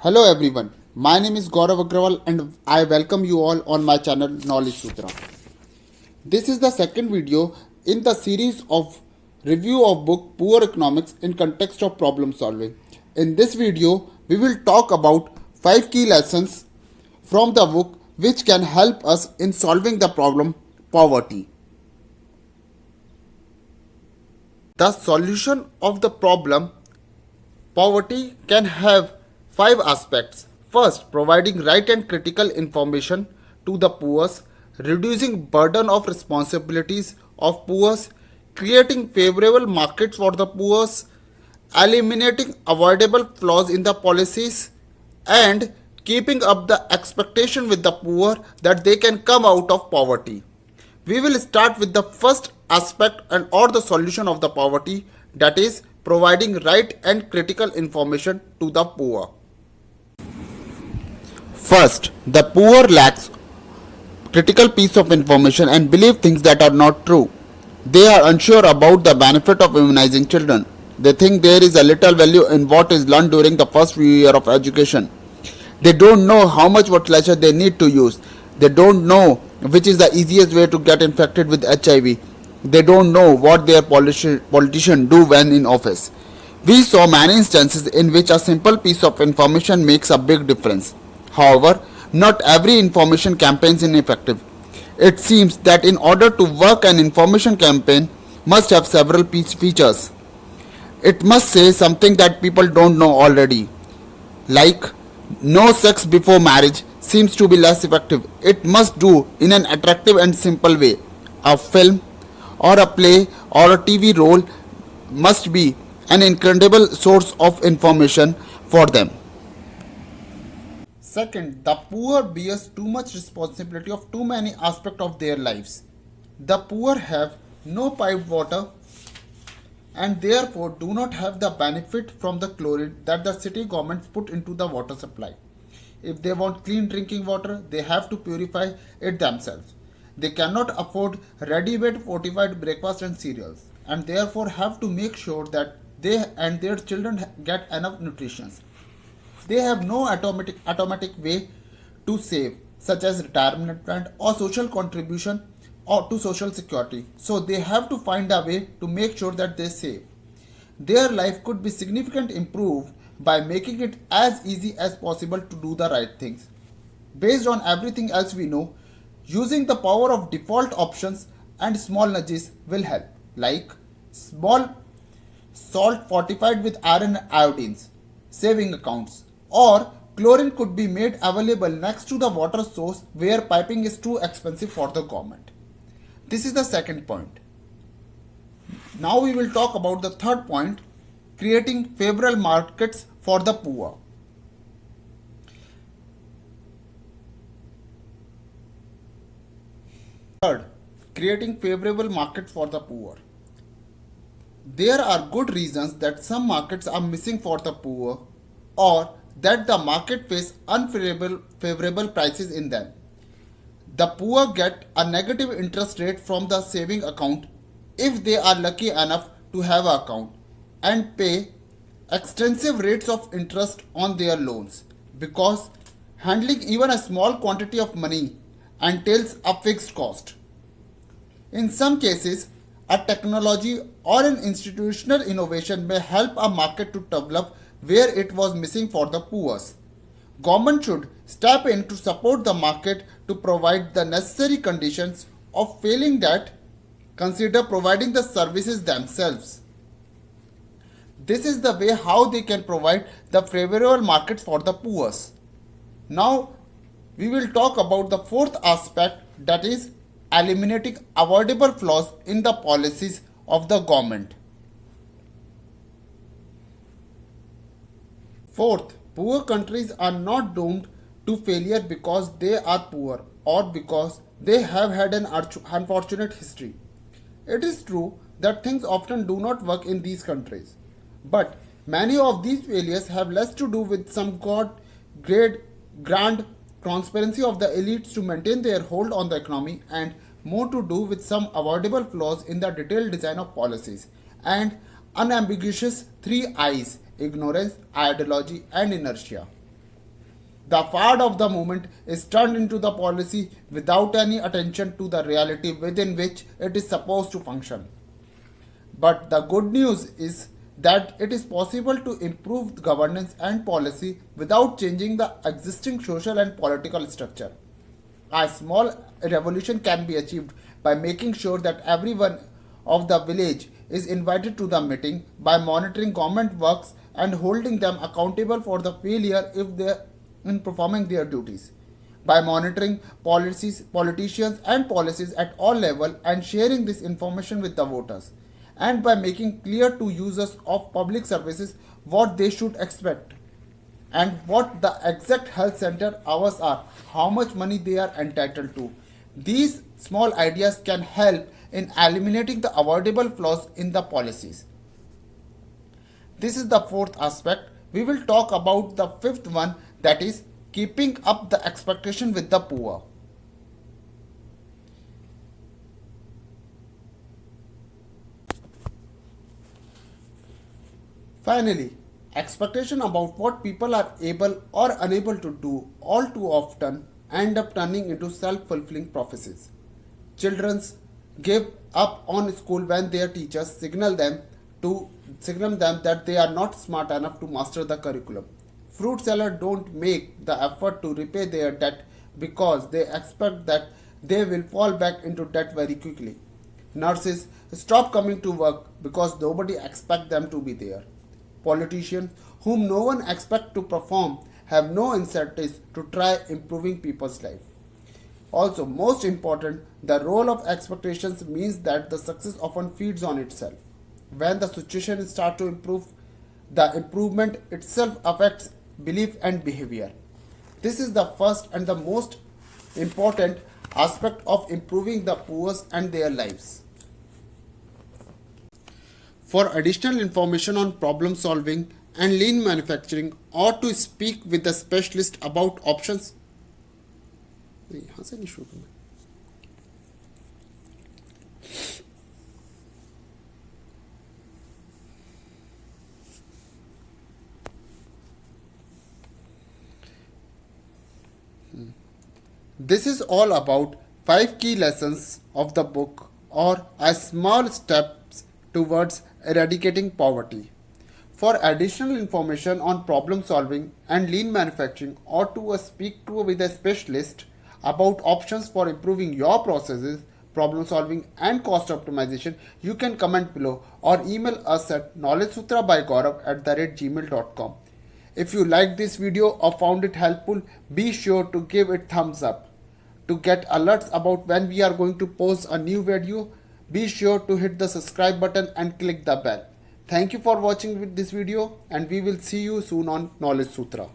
Hello everyone, my name is Gaurav Agrawal and I welcome you all on my channel Knowledge Sutra. This is the second video in the series of review of book Poor Economics in Context of Problem Solving. In this video, we will talk about 5 key lessons from the book which can help us in solving the problem poverty. The solution of the problem poverty can have 5 aspects. First, providing right and critical information to the poor, reducing burden of responsibilities of poor, creating favorable markets for the poor, eliminating avoidable flaws in the policies, and keeping up the expectation with the poor that they can come out of poverty. We will start with the first aspect and or the solution of the poverty, that is providing right and critical information to the poor. First, the poor lacks critical piece of information and believe things that are not true. They are unsure about the benefit of immunizing children. They think there is a little value in what is learned during the first few years of education. They don't know how much fertilizer they need to use. They don't know which is the easiest way to get infected with HIV. They don't know what their politicians do when in office. We saw many instances in which a simple piece of information makes a big difference. However, not every information campaign is ineffective. It seems that in order to work an information campaign must have several features. It must say something that people don't know already, like no sex before marriage seems to be less effective. It must do in an attractive and simple way. A film or a play or a TV role must be an incredible source of information for them. Second, the poor bears too much responsibility of too many aspects of their lives. The poor have no piped water and therefore do not have the benefit from the chlorine that the city governments put into the water supply. If they want clean drinking water, they have to purify it themselves. They cannot afford ready-made fortified breakfast and cereals and therefore have to make sure that they and their children get enough nutrition. They have no automatic way to save, such as retirement fund or social contribution or to social security. So they have to find a way to make sure that they save. Their life could be significantly improved by making it as easy as possible to do the right things. Based on everything else we know, using the power of default options and small nudges will help, like small salt fortified with iron and iodines, saving accounts, or chlorine could be made available next to the water source where piping is too expensive for the government. This is the second point. Now we will talk about the third point, creating favorable markets for the poor. Third, creating favorable markets for the poor. There are good reasons that some markets are missing for the poor or that the market face unfavorable prices in them. The poor get a negative interest rate from the saving account if they are lucky enough to have an account and pay extensive rates of interest on their loans because handling even a small quantity of money entails a fixed cost. In some cases, a technology or an institutional innovation may help a market to develop where it was missing for the poor. Government should step in to support the market to provide the necessary conditions. Of failing that, consider providing the services themselves. This is the way how they can provide the favorable markets for the poor. Now we will talk about the fourth aspect, that is eliminating avoidable flaws in the policies of the government. Fourth, poor countries are not doomed to failure because they are poor or because they have had an unfortunate history. It is true that things often do not work in these countries, but many of these failures have less to do with some great grand transparency of the elites to maintain their hold on the economy and more to do with some avoidable flaws in the detailed design of policies and unambiguous 3 I's: ignorance, ideology, and inertia. The fad of the moment is turned into the policy without any attention to the reality within which it is supposed to function. But the good news is that it is possible to improve governance and policy without changing the existing social and political structure. A small revolution can be achieved by making sure that everyone of the village is invited to the meeting, by monitoring government works and holding them accountable for the failure if they in performing their duties, by monitoring policies, politicians and policies at all levels and sharing this information with the voters, and by making clear to users of public services what they should expect and what the exact health center hours are, how much money they are entitled to. These small ideas can help in eliminating the avoidable flaws in the policies. This is the fourth aspect. We will talk about the fifth one, that is keeping up the expectation with the poor. Finally, expectation about what people are able or unable to do all too often end up turning into self-fulfilling prophecies. Children give up on school when their teachers signal them that they are not smart enough to master the curriculum. Fruit sellers don't make the effort to repay their debt because they expect that they will fall back into debt very quickly. Nurses stop coming to work because nobody expects them to be there. Politicians, whom no one expects to perform, have no incentives to try improving people's life. Also, most important, the role of expectations means that the success often feeds on itself. When the situation starts to improve, the improvement itself affects belief and behavior. This is the first and the most important aspect of improving the poor and their lives. For additional information on problem solving and lean manufacturing, or to speak with a specialist about options, यहाँ से नहीं शुरू करना. This is all about 5 key lessons of the book or a small steps towards eradicating poverty. For additional information on problem solving and lean manufacturing, or to speak to with a specialist about options for improving your processes, problem solving and cost optimization, you can comment below or email us at knowledgesutrabygaurav@gmail.com. If you liked this video or found it helpful, be sure to give it thumbs up. To get alerts about when we are going to post a new video, be sure to hit the subscribe button and click the bell. Thank you for watching this video, and we will see you soon on Knowledge Sutra.